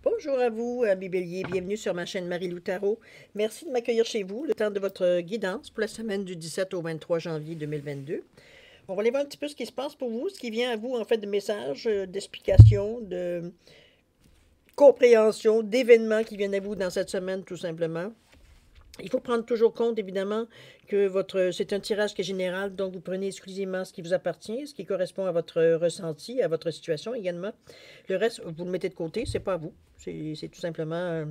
Bonjour à vous, amis Bélier. Bienvenue sur ma chaîne Marie-Lou Tarot. Merci de m'accueillir chez vous, le temps de votre guidance pour la semaine du 17 au 23 janvier 2022. On va aller voir un petit peu ce qui se passe pour vous, ce qui vient à vous en fait de messages, d'explications, de compréhension, d'événements qui viennent à vous dans cette semaine tout simplement. Il faut prendre toujours compte, évidemment, que c'est un tirage qui est général, donc vous prenez exclusivement ce qui vous appartient, ce qui correspond à votre ressenti, à votre situation également. Le reste, vous le mettez de côté, c'est pas à vous. C'est tout simplement,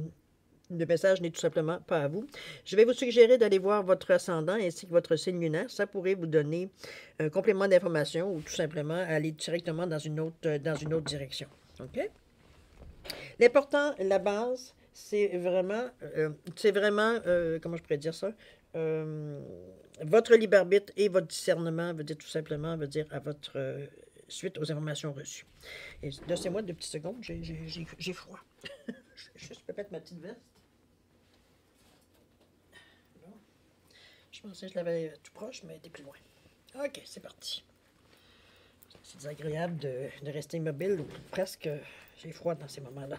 le message n'est tout simplement pas à vous. Je vais vous suggérer d'aller voir votre ascendant ainsi que votre signe lunaire. Ça pourrait vous donner un complément d'information ou tout simplement aller directement dans une autre direction. OK? L'important, la base, comment je pourrais dire ça? Votre libre arbitre et votre discernement veut dire tout simplement, veut dire à votre suite aux informations reçues. Et laissez-moi 2 petites secondes, j'ai froid. Je peux mettre ma petite veste. Bon. Je pensais que je l'avais tout proche, mais elle était plus loin. OK, c'est parti. C'est désagréable de rester immobile ou presque. J'ai froid dans ces moments-là.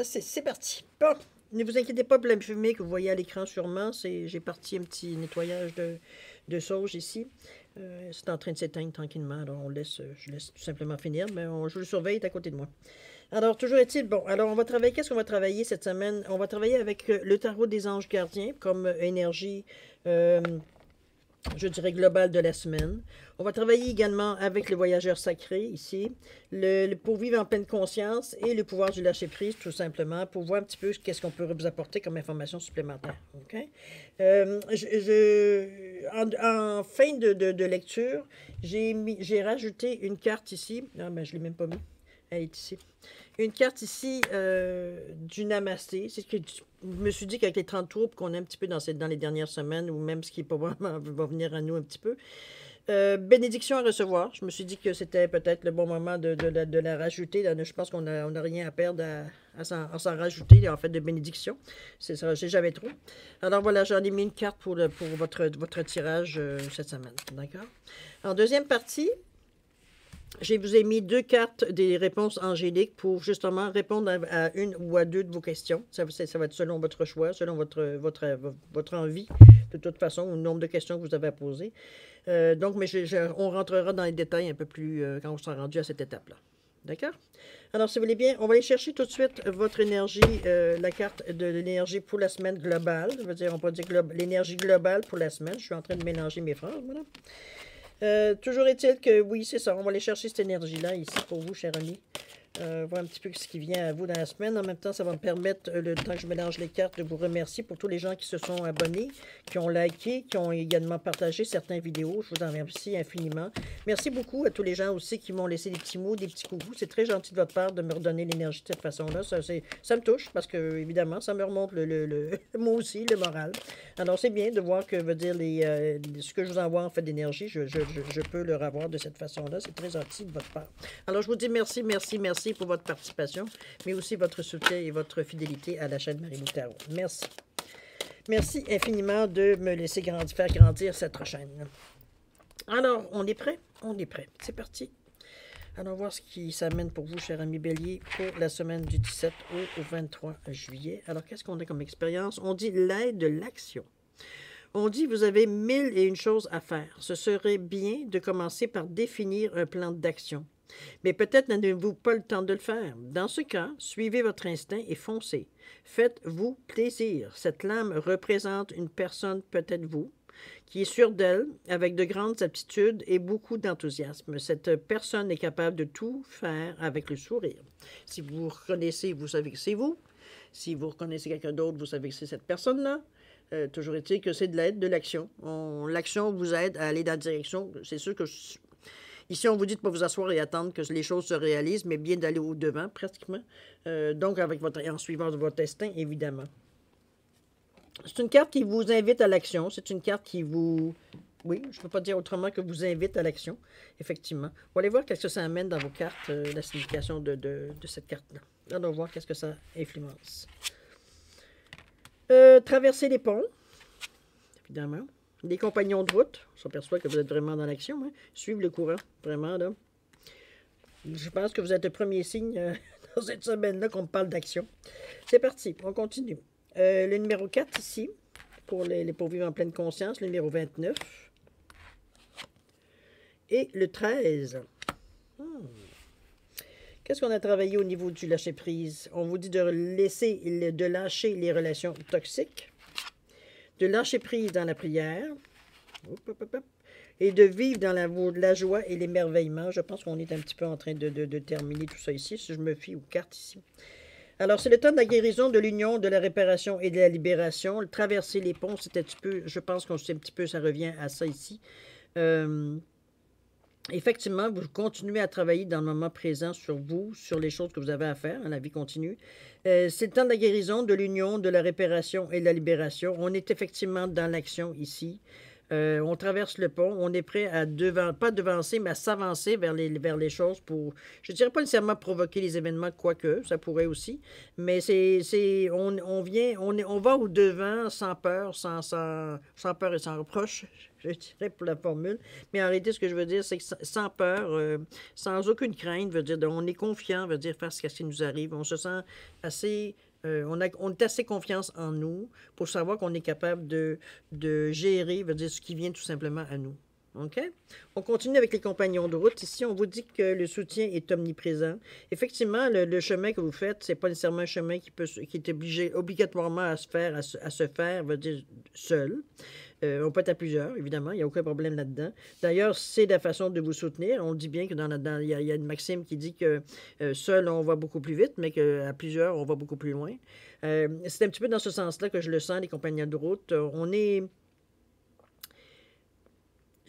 C'est parti. Bon, ne vous inquiétez pas pour la fumée que vous voyez à l'écran sûrement. J'ai parti un petit nettoyage de sauge ici. C'est en train de s'éteindre tranquillement. Alors je laisse tout simplement finir, mais je le surveille, il est à côté de moi. Alors, toujours est-il, bon, alors on va travailler, qu'est-ce qu'on va travailler cette semaine? On va travailler avec le tarot des anges gardiens comme énergie, je dirais, globale de la semaine. On va travailler également avec le voyageur sacré, ici, pour vivre en pleine conscience et le pouvoir du lâcher-prise, tout simplement, pour voir un petit peu qu'est-ce qu'on peut vous apporter comme information supplémentaire. OK? En fin de lecture, j'ai rajouté une carte ici. Ah, ben, je ne l'ai même pas mis. Elle est ici. Une carte ici du Namasté. C'est ce que je me suis dit qu'avec les 30 troubles qu'on a un petit peu dans les dernières semaines, ou même ce qui probablement va venir à nous un petit peu. Bénédiction à recevoir. Je me suis dit que c'était peut-être le bon moment de la rajouter. Je pense qu'on n'a rien à perdre à s'en rajouter, en fait, de bénédiction. C'est jamais trop. Alors voilà, j'en ai mis une carte pour votre tirage cette semaine. D'accord? En deuxième partie, je vous ai mis 2 cartes des réponses angéliques pour justement répondre à une ou à 2 de vos questions. Ça va être selon votre choix, selon votre envie, de toute façon, ou le nombre de questions que vous avez à poser. Donc, mais on rentrera dans les détails un peu plus quand on sera rendu à cette étape-là. D'accord? Alors, si vous voulez bien, on va aller chercher tout de suite votre énergie, la carte de l'énergie pour la semaine globale. Ça veut dire, on peut dire l'énergie globale pour la semaine. Je suis en train de mélanger mes phrases, voilà. Toujours est-il que, oui, c'est ça, on va aller chercher cette énergie-là ici pour vous, chers amis. Voir un petit peu ce qui vient à vous dans la semaine. En même temps, ça va me permettre, le temps que je mélange les cartes, de vous remercier pour tous les gens qui se sont abonnés, qui ont liké, qui ont également partagé certaines vidéos. Je vous en remercie infiniment. Merci beaucoup à tous les gens aussi qui m'ont laissé des petits mots, des petits coucous. C'est très gentil de votre part de me redonner l'énergie de cette façon-là. Ça me touche parce que, évidemment, ça me remonte moi aussi, le moral. Alors, c'est bien de voir que, veut dire, ce que je vous envoie en fait d'énergie, je peux le revoir de cette façon-là. C'est très gentil de votre part. Alors, je vous dis merci, merci, merci pour votre participation, mais aussi votre soutien et votre fidélité à la chaîne Marie-Lou Tarot. Merci. Merci infiniment de me laisser faire grandir cette chaîne. Alors, on est prêt? On est prêt. C'est parti. Allons voir ce qui s'amène pour vous, chers amis Bélier, pour la semaine du 17 au 23 juillet. Alors, qu'est-ce qu'on a comme expérience? On dit l'aide de l'action. On dit vous avez 1001 choses à faire. Ce serait bien de commencer par définir un plan d'action. Mais peut-être n'avez-vous pas le temps de le faire. Dans ce cas, suivez votre instinct et foncez. Faites-vous plaisir. Cette lame représente une personne, peut-être vous, qui est sûre d'elle, avec de grandes aptitudes et beaucoup d'enthousiasme. Cette personne est capable de tout faire avec le sourire. Si vous reconnaissez, vous savez que c'est vous. Si vous reconnaissez quelqu'un d'autre, vous savez que c'est cette personne-là. Toujours est-il que c'est de l'aide, de l'action. L'action vous aide à aller dans la direction. C'est sûr que ici, on vous dit de ne pas vous asseoir et attendre que les choses se réalisent, mais bien d'aller au-devant, pratiquement. Donc, en suivant votre instinct, évidemment. C'est une carte qui vous invite à l'action. C'est une carte qui vous... Oui, je ne peux pas dire autrement que vous invite à l'action, effectivement. On va aller voir qu'est-ce que ça amène dans vos cartes, la signification de cette carte-là. On va voir qu'est-ce que ça influence. Traverser les ponts, évidemment. Les compagnons de route, on s'aperçoit que vous êtes vraiment dans l'action. Hein? Suivre le courant, vraiment, là. Je pense que vous êtes le premier signe dans cette semaine-là qu'on me parle d'action. C'est parti, on continue. Le numéro 4 ici, pour vivre en pleine conscience, le numéro 29. Et le 13. Qu'est-ce qu'on a travaillé au niveau du lâcher-prise? On vous dit de lâcher les relations toxiques, de lâcher prise dans la prière, et de vivre dans la joie et l'émerveillement. Je pense qu'on est un petit peu en train de terminer tout ça ici, si je me fie aux cartes ici. Alors, c'est le temps de la guérison, de l'union, de la réparation et de la libération. Traverser les ponts, c'est un petit peu, je pense qu'on sait un petit peu, ça revient à ça ici. Effectivement, vous continuez à travailler dans le moment présent sur vous, sur les choses que vous avez à faire, la vie continue. C'est le temps de la guérison, de l'union, de la réparation et de la libération. On est effectivement dans l'action ici. On traverse le pont, on est prêt à pas devancer, mais à s'avancer vers les choses pour, je ne dirais pas nécessairement provoquer les événements, quoique, ça pourrait aussi, mais on va au-devant sans peur, sans peur et sans reproche, je dirais pour la formule, mais en réalité, ce que je veux dire, c'est que sans peur, sans aucune crainte, veut dire, on est confiant, veut dire, face à ce qui nous arrive, on se sent assez... on est assez confiance en nous pour savoir qu'on est capable de gérer, veut dire, ce qui vient tout simplement à nous. OK? On continue avec les compagnons de route. Ici, on vous dit que le soutien est omniprésent. Effectivement, le chemin que vous faites, c'est pas nécessairement un chemin qui est obligatoirement à se faire, veut dire, seul. On peut être à plusieurs, évidemment, il n'y a aucun problème là-dedans. D'ailleurs, c'est la façon de vous soutenir. On dit bien que il y a une maxime qui dit que seul, on va beaucoup plus vite, mais qu'à plusieurs, on va beaucoup plus loin. C'est un petit peu dans ce sens-là que je le sens, les compagnons de route.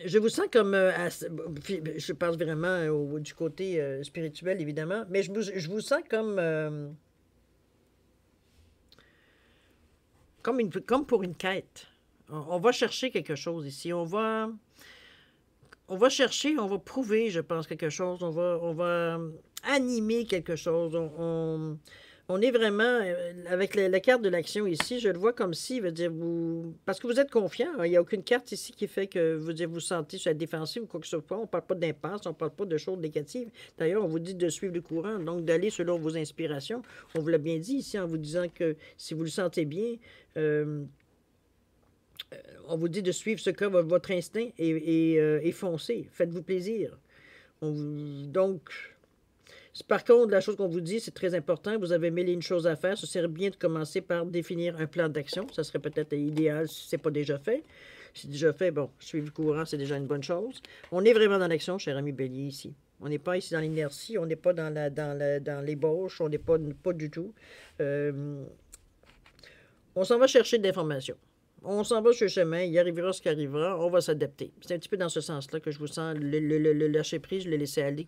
Je vous sens comme... je pense vraiment du côté spirituel, évidemment, mais je vous sens comme pour une quête. On va chercher quelque chose ici. On va chercher, on va prouver, je pense, quelque chose. On va animer quelque chose. On est vraiment, avec la carte de l'action ici, je le vois comme si, veut dire, parce que vous êtes confiant. Hein, il n'y a aucune carte ici qui fait que vous sentez sur la défensive ou quoi que ce soit. On ne parle pas d'impasse, on ne parle pas de choses négatives. D'ailleurs, on vous dit de suivre le courant, donc d'aller selon vos inspirations. On vous l'a bien dit ici en vous disant que si vous le sentez bien, on vous dit de suivre ce que votre instinct et foncez. Faites-vous plaisir. Donc, par contre, la chose qu'on vous dit, c'est très important. Vous avez mille et une choses à faire. Ce serait bien de commencer par définir un plan d'action. Ça serait peut-être idéal si ce n'est pas déjà fait. Si c'est déjà fait, bon, suivre le courant, c'est déjà une bonne chose. On est vraiment dans l'action, cher ami Bélier, ici. On n'est pas ici dans l'inertie, on n'est pas dans l'ébauche, on n'est pas du tout. On s'en va chercher de l'information. On s'en va sur le chemin, il arrivera ce qui arrivera, on va s'adapter. C'est un petit peu dans ce sens-là que je vous sens le lâcher-prise, le laisser-aller.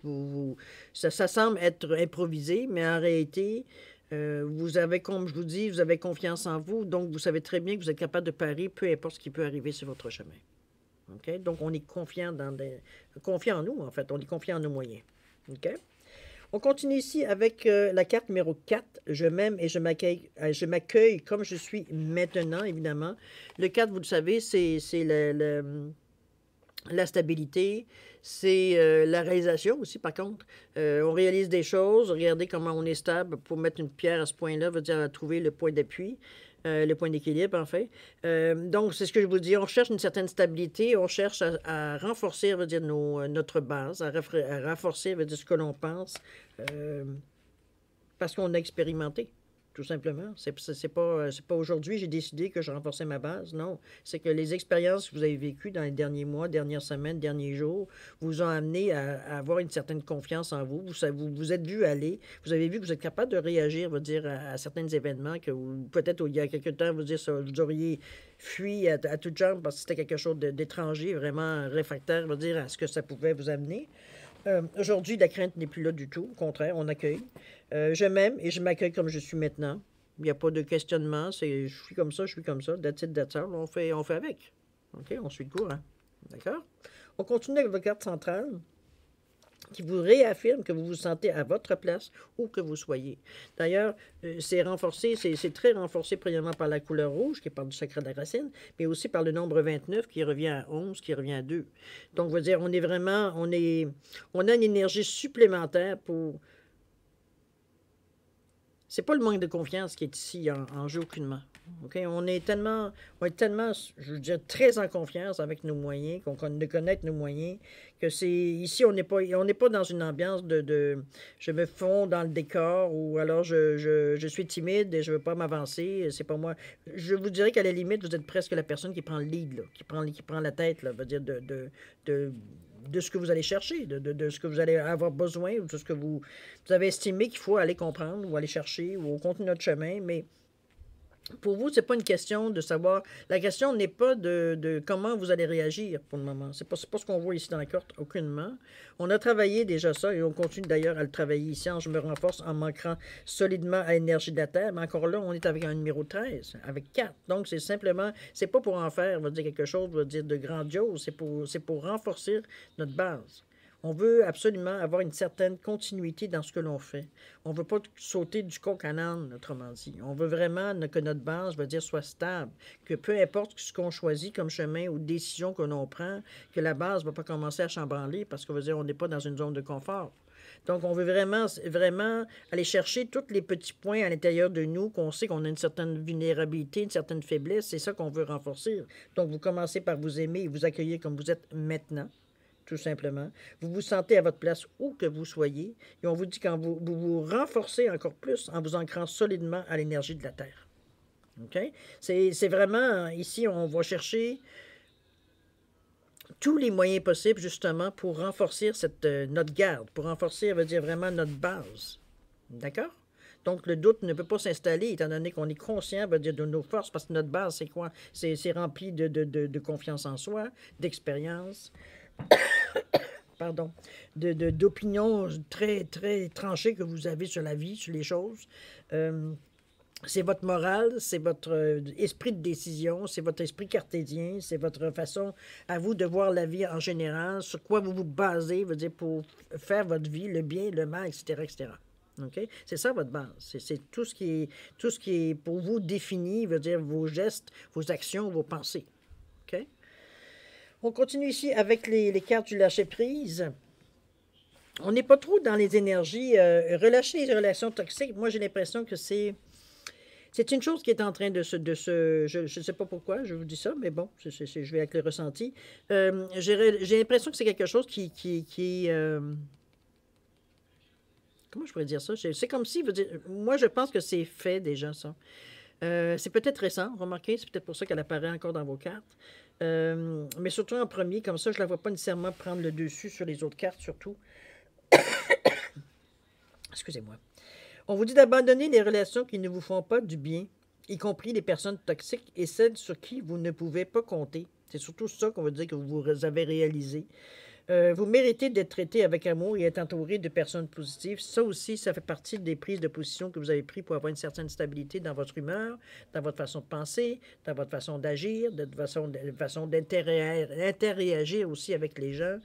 Ça semble être improvisé, mais en réalité, vous avez, comme je vous dis, vous avez confiance en vous, donc vous savez très bien que vous êtes capable de parer, peu importe ce qui peut arriver sur votre chemin. Okay? Donc, on est confiant en nous, en fait. On est confiant en nos moyens. OK? On continue ici avec la carte numéro 4. Je m'aime et je m'accueille comme je suis maintenant, évidemment. Le 4, vous le savez, c'est la stabilité, c'est la réalisation aussi, par contre. On réalise des choses, regardez comment on est stable pour mettre une pierre à ce point-là, veut dire à trouver le point d'appui. Le point d'équilibre, en fait. Donc, c'est ce que je vous dis. On cherche une certaine stabilité. On cherche à renforcer, veut dire, notre base, à renforcer, veut dire, ce que l'on pense, parce qu'on a expérimenté, tout simplement. C'est pas aujourd'hui j'ai décidé que je renforçais ma base. Non, c'est que les expériences que vous avez vécues dans les derniers mois, dernières semaines, derniers jours, vous ont amené à avoir une certaine confiance en vous. Vous êtes vu aller. Vous avez vu que vous êtes capable de réagir, veut dire, à certains événements que peut-être il y a quelque temps, vous auriez fui à toutes jambes parce que c'était quelque chose d'étranger, vraiment réfractaire, veut dire, à ce que ça pouvait vous amener. Aujourd'hui, la crainte n'est plus là du tout. Au contraire, on accueille. Je m'aime et je m'accueille comme je suis maintenant. Il n'y a pas de questionnement. Je suis comme ça, je suis comme ça. That's it, that's all. On fait avec. OK? On suit le courant. D'accord? On continue avec votre carte centrale qui vous réaffirme que vous vous sentez à votre place où que vous soyez. D'ailleurs, c'est renforcé, c'est très renforcé premièrement par la couleur rouge qui parle du sacre de la racine, mais aussi par le nombre 29 qui revient à 11, qui revient à 2. Donc, je veux dire, on a une énergie supplémentaire pour C'est pas le manque de confiance qui est ici en jeu aucunement. OK? On est tellement, je veux dire, très en confiance avec nos moyens, qu'on de connaître nos moyens, que c'est ici, on n'est pas dans une ambiance je me fonds dans le décor ou alors je suis timide et je veux pas m'avancer. C'est pas moi. Je vous dirais qu'à la limite, vous êtes presque la personne qui prend le lead, là, qui prend la tête, là, veut dire de ce que vous allez chercher, de ce que vous allez avoir besoin ou de ce que vous avez estimé qu'il faut aller comprendre ou aller chercher ou continuer notre chemin, mais pour vous, c'est pas une question de savoir. La question n'est pas de comment vous allez réagir pour le moment. C'est pas ce qu'on voit ici dans la carte, aucunement. On a travaillé déjà ça et on continue d'ailleurs à le travailler ici. Je me renforce en m'ancrant solidement à l'énergie de la Terre. Mais encore là, on est avec un numéro 13, avec 4. Donc, c'est simplement, c'est pas pour en faire, on va dire quelque chose, on va dire de grandiose. C'est pour renforcer notre base. On veut absolument avoir une certaine continuité dans ce que l'on fait. On ne veut pas sauter du coq à l'âne, autrement dit. On veut vraiment que notre base, je veux dire, soit stable, que peu importe ce qu'on choisit comme chemin ou décision que l'on prend, que la base ne va pas commencer à chambranler parce qu'on veut dire on n'est pas dans une zone de confort. Donc, on veut vraiment, vraiment aller chercher tous les petits points à l'intérieur de nous qu'on sait qu'on a une certaine vulnérabilité, une certaine faiblesse. C'est ça qu'on veut renforcer. Donc, vous commencez par vous aimer et vous accueillir comme vous êtes maintenant. Tout simplement. Vous vous sentez à votre place où que vous soyez et on vous dit quand vous renforcez encore plus en vous ancrant solidement à l'énergie de la Terre. OK? C'est vraiment, ici, on va chercher tous les moyens possibles justement pour renforcer notre garde, pour renforcer, veut dire vraiment notre base. D'accord? Donc, le doute ne peut pas s'installer étant donné qu'on est conscient, veut dire, de nos forces, parce que notre base, c'est quoi? C'est rempli de confiance en soi, d'expérience, pardon, d'opinions très, très tranchées que vous avez sur la vie, sur les choses. C'est votre morale, c'est votre esprit de décision, c'est votre esprit cartésien, c'est votre façon à vous de voir la vie en général, sur quoi vous vous basez, veut dire, pour faire votre vie, le bien, le mal, etc., etc. OK? C'est ça votre base. C'est tout ce qui est pour vous défini, veut dire vos gestes, vos actions, vos pensées. OK? On continue ici avec les cartes du lâcher-prise. On n'est pas trop dans les énergies. Relâcher les relations toxiques, moi j'ai l'impression que c'est une chose qui est en train je ne sais pas pourquoi je vous dis ça, mais bon, je vais avec le ressenti. J'ai l'impression que c'est quelque chose qui comment je pourrais dire ça? C'est comme si, moi je pense que c'est fait déjà ça. C'est peut-être récent, remarquez, c'est peut-être pour ça qu'elle apparaît encore dans vos cartes. Mais surtout en premier, comme ça, je ne la vois pas nécessairement prendre le dessus sur les autres cartes, surtout. Excusez-moi. On vous dit d'abandonner les relations qui ne vous font pas du bien, y compris les personnes toxiques et celles sur qui vous ne pouvez pas compter. C'est surtout ça qu'on veut dire que vous avez réalisé. Vous méritez d'être traité avec amour et être entouré de personnes positives. Ça aussi, ça fait partie des prises de position que vous avez prises pour avoir une certaine stabilité dans votre humeur, dans votre façon de penser, dans votre façon d'agir, de façon d'interréagir aussi avec les gens.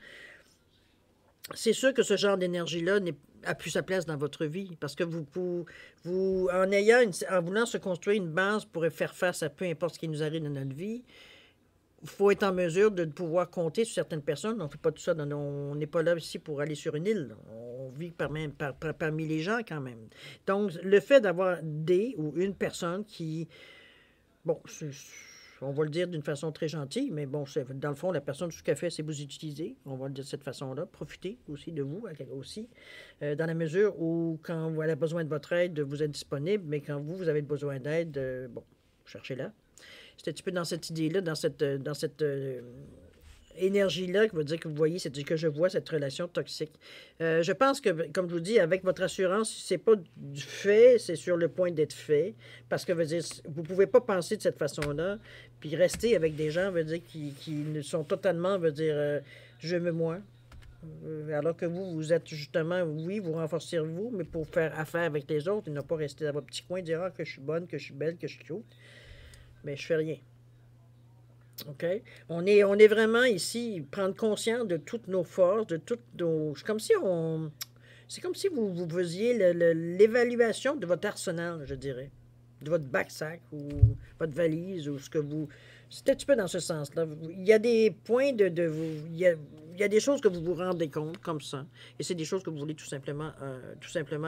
C'est sûr que ce genre d'énergie-là a plus sa place dans votre vie parce que en voulant se construire une base pour faire face à peu importe ce qui nous arrive dans notre vie, il faut être en mesure de pouvoir compter sur certaines personnes. On ne fait pas tout ça. On n'est pas là ici pour aller sur une île. On vit parmi les gens quand même. Donc, le fait d'avoir des ou une personne qui... Bon, on va le dire d'une façon très gentille, mais bon, dans le fond, la personne, tout ce qu'elle fait, c'est vous utiliser. On va le dire de cette façon-là. Profitez aussi de vous, aussi. Dans la mesure où, quand elle a besoin de votre aide, vous êtes disponible, mais quand vous avez besoin d'aide, bon, cherchez-la. C'est un petit peu dans cette idée-là, dans cette énergie-là qui veut dire que vous voyez, c'est que je vois cette relation toxique. Je pense que, comme je vous dis, avec votre assurance, c'est pas du fait, c'est sur le point d'être fait. Parce que, veut dire, vous pouvez pas penser de cette façon-là, puis rester avec des gens, veut dire, qui sont totalement, veut dire, je me moi. Alors que vous êtes justement, oui, vous renforcez vous, mais pour faire affaire avec les autres, et ne pas rester dans votre petit coin et dire que je suis bonne, que je suis belle, que je suis cute. Mais je fais rien. OK? On est vraiment ici, prendre conscience de toutes nos forces, de toutes nos... C'est comme si vous faisiez l'évaluation de votre arsenal, je dirais. de votre backsack ou votre valise ou ce que vous... C'est un petit peu dans ce sens-là. Il y a des points de vous... Il y a des choses que vous vous rendez compte comme ça. Et c'est des choses que vous voulez tout simplement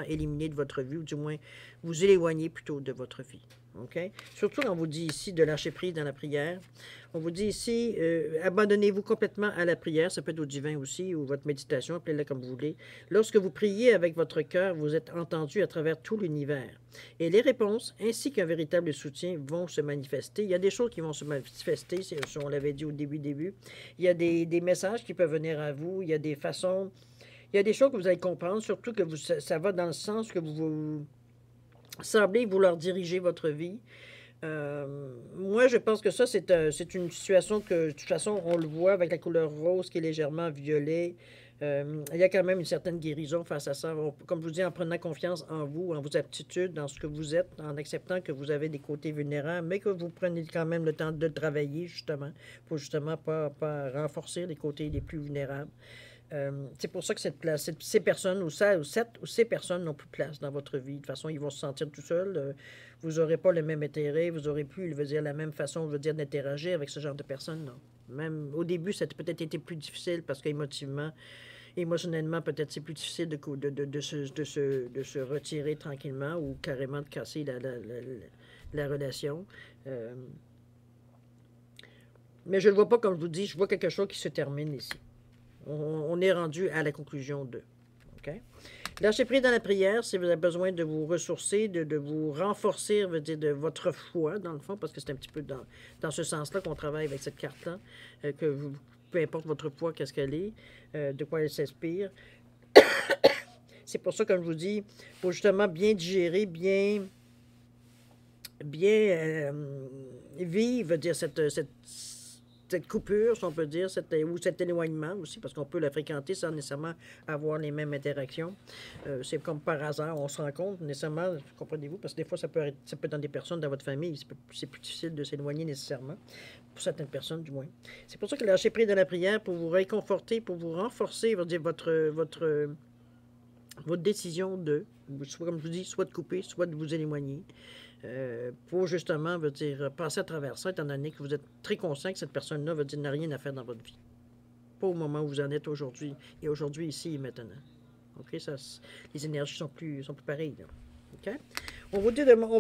éliminer de votre vie ou du moins vous éloigner plutôt de votre vie. OK? Surtout quand on vous dit ici de lâcher prise dans la prière. On vous dit ici, abandonnez-vous complètement à la prière. Ça peut être au divin aussi ou votre méditation, appelez-la comme vous voulez. Lorsque vous priez avec votre cœur, vous êtes entendu à travers tout l'univers. Et les réponses, ainsi qu'un véritable soutien, vont se manifester. Il y a des choses qui vont se manifester, on l'avait dit au début. Il y a des messages qui peuvent venir à vous. Il y a des façons... Il y a des choses que vous allez comprendre, surtout que ça va dans le sens que vous semblez vouloir diriger votre vie. Moi, je pense que ça, c'est une situation que, de toute façon, on le voit avec la couleur rose qui est légèrement violet. Il y a quand même une certaine guérison face à ça. Comme je vous dis, en prenant confiance en vous, en vos aptitudes, dans ce que vous êtes, en acceptant que vous avez des côtés vulnérables, mais que vous prenez quand même le temps de travailler, justement, pour justement pas renforcer les côtés les plus vulnérables. C'est pour ça que ces personnes ou ces personnes n'ont plus de place dans votre vie. De toute façon, ils vont se sentir tout seuls. Vous n'aurez pas le même intérêt, vous n'aurez plus, la même façon, d'interagir avec ce genre de personnes. Non. Même au début, ça a peut-être été plus difficile parce émotionnellement, peut-être c'est plus difficile de se retirer tranquillement ou carrément de casser la relation. Mais je ne le vois pas comme je vous dis, je vois quelque chose qui se termine ici. On est rendu à la conclusion de. OK? Lâchez prise dans la prière si vous avez besoin de vous ressourcer, de vous renforcer, veut dire de votre foi, dans le fond, parce que c'est un petit peu dans ce sens-là qu'on travaille avec cette carte-là, peu importe votre foi, qu'est-ce qu'elle est, de quoi elle s'inspire. C'est pour ça, comme je vous dis, il faut justement bien digérer, bien vivre, veut dire cette coupure, si on peut dire, ou cet éloignement aussi, parce qu'on peut la fréquenter sans nécessairement avoir les mêmes interactions. C'est comme par hasard, on se rencontre nécessairement, comprenez-vous, parce que des fois, ça peut être dans des personnes dans votre famille, c'est plus difficile de s'éloigner nécessairement, pour certaines personnes du moins. C'est pour ça que lâchez prise de la prière pour vous réconforter, pour vous renforcer, dire, votre décision soit comme je vous dis, soit de couper, soit de vous éloigner. Pour justement, passer à travers ça, étant donné que vous êtes très conscient que cette personne-là, n'a rien à faire dans votre vie. Pas au moment où vous en êtes aujourd'hui, et aujourd'hui, ici et maintenant. OK? Les énergies sont plus pareilles. Là. OK? On vous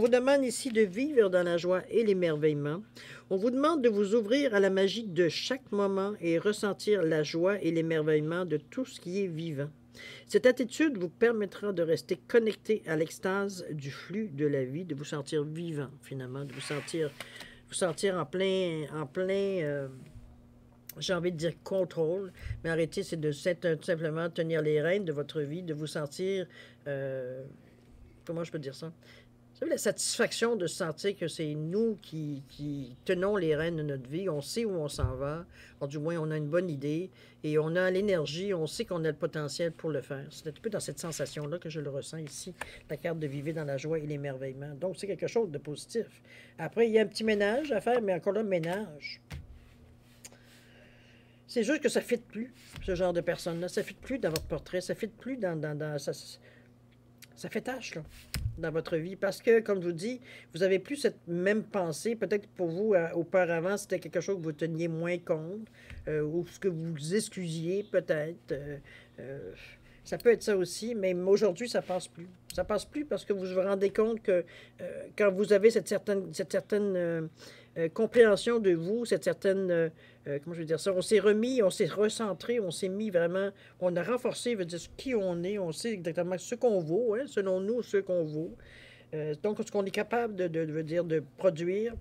demande ici de vivre dans la joie et l'émerveillement. On vous demande de vous ouvrir à la magie de chaque moment et ressentir la joie et l'émerveillement de tout ce qui est vivant. Cette attitude vous permettra de rester connecté à l'extase du flux de la vie, de vous sentir vivant, finalement, de vous sentir en plein j'ai envie de dire contrôle, mais arrêtez, c'est tout simplement tenir les rênes de votre vie, de vous sentir, comment je peux dire ça? Vous savez, la satisfaction de sentir que c'est nous qui tenons les rênes de notre vie, on sait où on s'en va, ou du moins on a une bonne idée, et on a l'énergie, on sait qu'on a le potentiel pour le faire. C'est un peu dans cette sensation-là que je le ressens ici, la carte de vivre dans la joie et l'émerveillement. Donc, c'est quelque chose de positif. Après, il y a un petit ménage à faire, mais encore là, ménage. C'est juste que ça ne fit plus, ce genre de personne-là. Ça ne fit plus dans votre portrait, ça ne fit plus ça fait tâche, là, dans votre vie. Parce que, comme je vous dis, vous n'avez plus cette même pensée. Peut-être pour vous, auparavant, c'était quelque chose que vous teniez moins compte, ou ce que vous excusiez, peut-être. Ça peut être ça aussi, mais aujourd'hui, ça passe plus. Ça passe plus parce que vous vous rendez compte que quand vous avez cette certaine compréhension de vous, cette certaine, comment je veux dire ça, on s'est remis, on s'est recentré, on s'est mis vraiment, on a renforcé, veut dire qui on est, on sait exactement ce qu'on vaut, hein, selon nous, ce qu'on vaut. Donc, ce qu'on est capable de produire,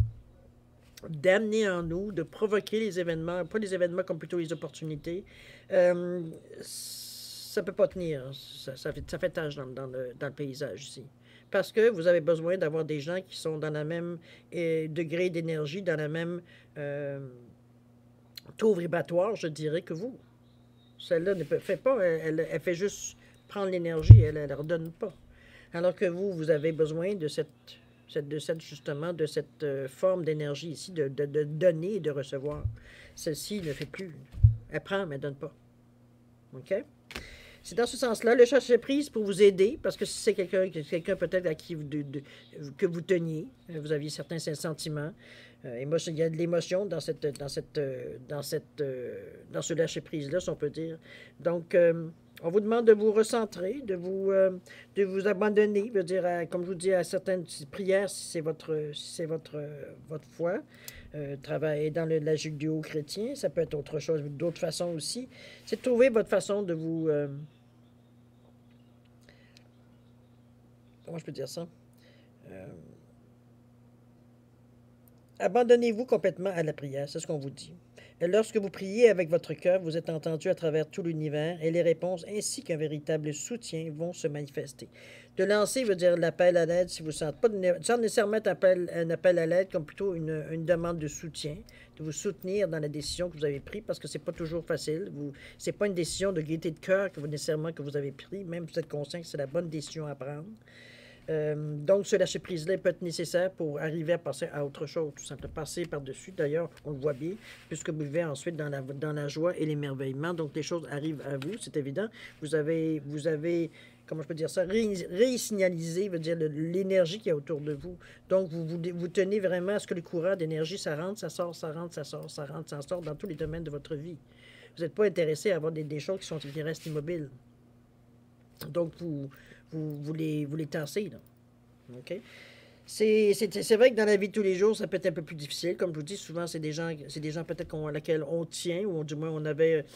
d'amener en nous, de provoquer les événements, pas les événements comme plutôt les opportunités, ça ne peut pas tenir. Ça fait tâche dans le paysage ici. Parce que vous avez besoin d'avoir des gens qui sont dans le même degré d'énergie, dans le même taux vibratoire, je dirais, que vous. Celle-là ne fait pas, elle fait juste prendre l'énergie, elle ne la redonne pas. Alors que vous avez besoin de cette forme d'énergie ici, de donner et de recevoir. Celle-ci ne fait plus. Elle prend, mais elle ne donne pas. OK? C'est dans ce sens-là, le lâcher-prise pour vous aider, parce que si c'est quelqu'un peut-être à qui que vous teniez, vous aviez certains sentiments, il y a de l'émotion dans dans ce lâcher-prise-là, si on peut dire. Donc, on vous demande de vous recentrer, de vous abandonner, veut dire, comme je vous dis, à certaines prières, si c'est votre foi. Travailler dans la judéo-chrétien, ça peut être autre chose, d'autres façons aussi. C'est de trouver votre façon de vous... comment je peux dire ça? Abandonnez-vous complètement à la prière, c'est ce qu'on vous dit. Et lorsque vous priez avec votre cœur, vous êtes entendu à travers tout l'univers et les réponses ainsi qu'un véritable soutien vont se manifester. De lancer veut dire l'appel à l'aide si vous ne sentez pas sans nécessairement un appel à l'aide, comme plutôt une demande de soutien, de vous soutenir dans la décision que vous avez prise, parce que c'est pas toujours facile. Ce n'est pas une décision de gaieté de cœur que vous avez prise, même si vous êtes conscient que c'est la bonne décision à prendre. Donc, ce lâcher-prise-là peut être nécessaire pour arriver à passer à autre chose, tout simplement. Passer par-dessus, d'ailleurs, on le voit bien, puisque vous vivez ensuite dans la joie et l'émerveillement. Donc, les choses arrivent à vous, c'est évident. Vous avez comment je peux dire ça, résignaliser, veut dire l'énergie qu'il y a autour de vous. Donc, vous tenez vraiment à ce que le courant d'énergie, ça rentre, ça sort, ça rentre, ça sort, ça rentre, ça sort dans tous les domaines de votre vie. Vous n'êtes pas intéressé à avoir des choses qui restent immobiles. Donc, vous les tassez, là. OK? C'est vrai que dans la vie de tous les jours, ça peut être un peu plus difficile. Comme je vous dis, souvent, c'est des gens peut-être à laquelle on tient, ou du moins on avait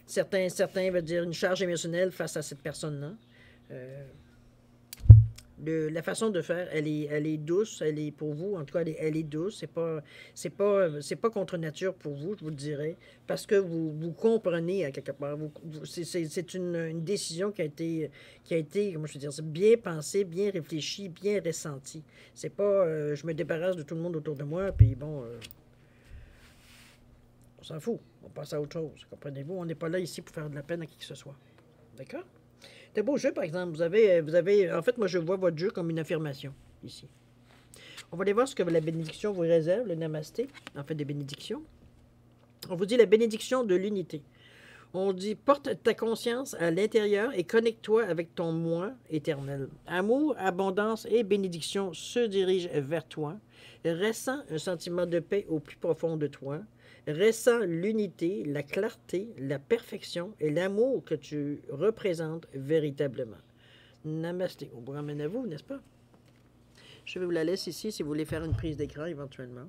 certains veut dire une charge émotionnelle face à cette personne-là. La façon de faire, elle est douce, elle est pour vous, en tout cas, elle est douce. C'est pas contre nature pour vous, je vous le dirais, parce que vous comprenez à quelque part. C'est une décision qui a été, comment je veux dire, bien pensée, bien réfléchie, bien ressentie. C'est pas, je me débarrasse de tout le monde autour de moi, puis bon, on s'en fout, on passe à autre chose, comprenez-vous? On n'est pas là ici pour faire de la peine à qui que ce soit. D'accord? C'est un beau jeu, par exemple. En fait, moi, je vois votre jeu comme une affirmation, ici. On va aller voir ce que la bénédiction vous réserve, le namasté, en fait, des bénédictions. On vous dit la bénédiction de l'unité. On dit, porte ta conscience à l'intérieur et connecte-toi avec ton moi éternel. Amour, abondance et bénédiction se dirigent vers toi. Ressens un sentiment de paix au plus profond de toi. Ressens l'unité, la clarté, la perfection et l'amour que tu représentes véritablement. Namasté. On vous ramène à vous, n'est-ce pas? Je vais vous la laisser ici si vous voulez faire une prise d'écran éventuellement.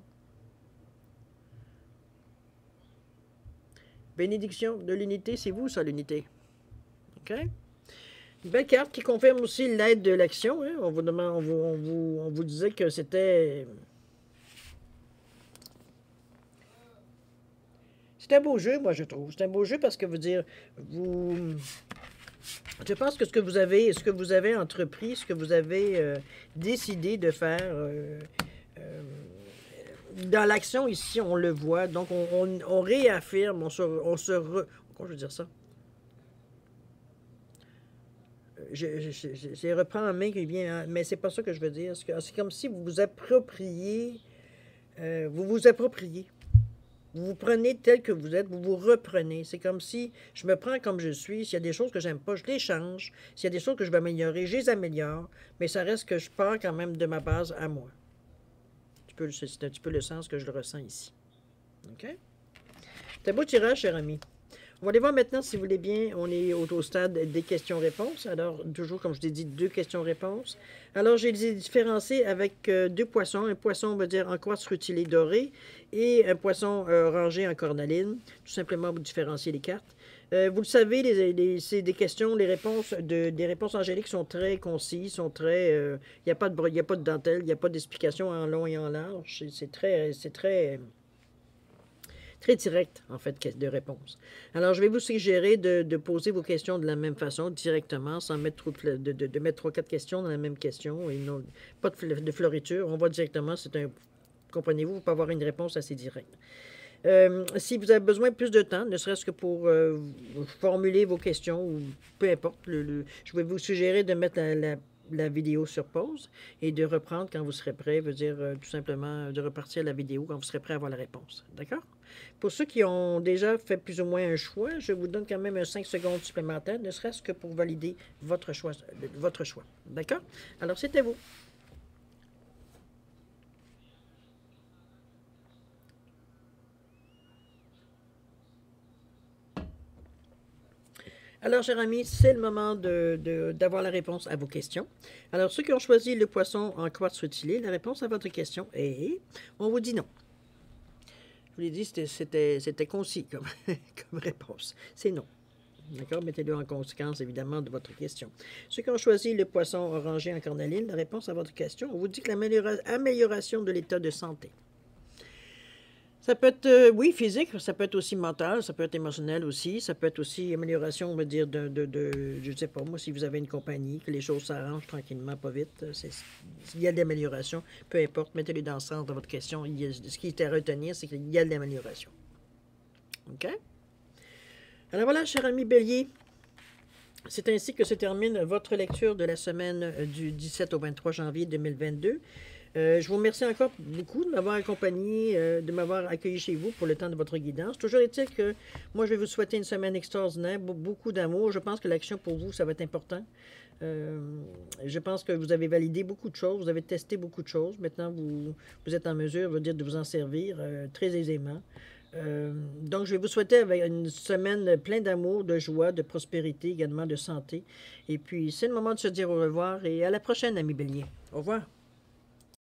Bénédiction de l'unité, c'est vous, ça, l'unité. OK? Une belle carte qui confirme aussi l'aide de l'action. Hein? On vous disait que c'était... C'est un beau jeu, moi, je trouve. C'est un beau jeu parce que, je pense que ce que vous avez entrepris, ce que vous avez décidé de faire... dans l'action ici, on le voit. Donc, on réaffirme, comment je veux dire ça? Je reprends en main qui vient, mais c'est pas ça que je veux dire. C'est comme si vous vous appropriez. Vous vous prenez tel que vous êtes, vous vous reprenez. C'est comme si je me prends comme je suis. S'il y a des choses que j'aime pas, je les change. S'il y a des choses que je vais améliorer, je les améliore. Mais ça reste que je pars quand même de ma base à moi. C'est un petit peu le sens que je le ressens ici. OK? C'est un beau tirage, cher ami. On va aller voir maintenant, si vous voulez bien, on est au stade des questions-réponses. Alors, toujours, comme je l'ai dit, 2 questions-réponses. Alors, j'ai les différenciés avec 2 poissons. Un poisson, on va dire, en quartz rutilé doré et un poisson rangé en cornaline. Tout simplement, vous différenciez les cartes. Vous le savez, c'est des questions, les réponses des réponses angéliques sont très concises, sont très... il n'y a pas de dentelle, il n'y a pas d'explication en long et en large. C'est très direct, en fait, de réponse. Alors, je vais vous suggérer de poser vos questions de la même façon, directement, sans mettre de mettre 3-4 questions dans la même question, et non, pas de floriture. On va directement, comprenez-vous, vous pouvez avoir une réponse assez directe. Si vous avez besoin de plus de temps, ne serait-ce que pour formuler vos questions, ou peu importe, je vais vous suggérer de mettre la vidéo sur pause et de reprendre quand vous serez prêt, veut dire tout simplement de repartir la vidéo quand vous serez prêt à avoir la réponse. D'accord? Pour ceux qui ont déjà fait plus ou moins un choix, je vous donne quand même un 5 secondes supplémentaires, ne serait-ce que pour valider votre choix. D'accord? Alors, c'est à vous. Alors, chers amis, c'est le moment d'avoir la réponse à vos questions. Alors, ceux qui ont choisi le poisson en quartz rutilé, la réponse à votre question est, on vous dit non. Je vous l'ai dit, c'était concis comme, comme réponse. C'est non. D'accord? Mettez-le en conséquence, évidemment, de votre question. Ceux qui ont choisi le poisson orangé en cornaline, la réponse à votre question, on vous dit que l'amélioration de l'état de santé. Ça peut être, oui, physique, ça peut être aussi mental, ça peut être émotionnel aussi, ça peut être aussi amélioration, on va dire, je ne sais pas, moi, si vous avez une compagnie, que les choses s'arrangent tranquillement, pas vite, il y a de l'amélioration, peu importe, mettez-le dans le sens de votre question. Ce qui est à retenir, c'est qu'il y a de l'amélioration. OK? Alors voilà, cher ami Bélier, c'est ainsi que se termine votre lecture de la semaine du 17 au 23 janvier 2022. Je vous remercie encore beaucoup de m'avoir accompagné, de m'avoir accueilli chez vous pour le temps de votre guidance. Toujours est-il que moi, je vais vous souhaiter une semaine extraordinaire, beaucoup d'amour. Je pense que l'action pour vous, ça va être important. Je pense que vous avez validé beaucoup de choses, vous avez testé beaucoup de choses. Maintenant, vous êtes en mesure, je veux dire, de vous en servir très aisément. Donc, je vais vous souhaiter avec une semaine pleine d'amour, de joie, de prospérité, également de santé. Et puis, c'est le moment de se dire au revoir et à la prochaine, ami Bélier. Au revoir.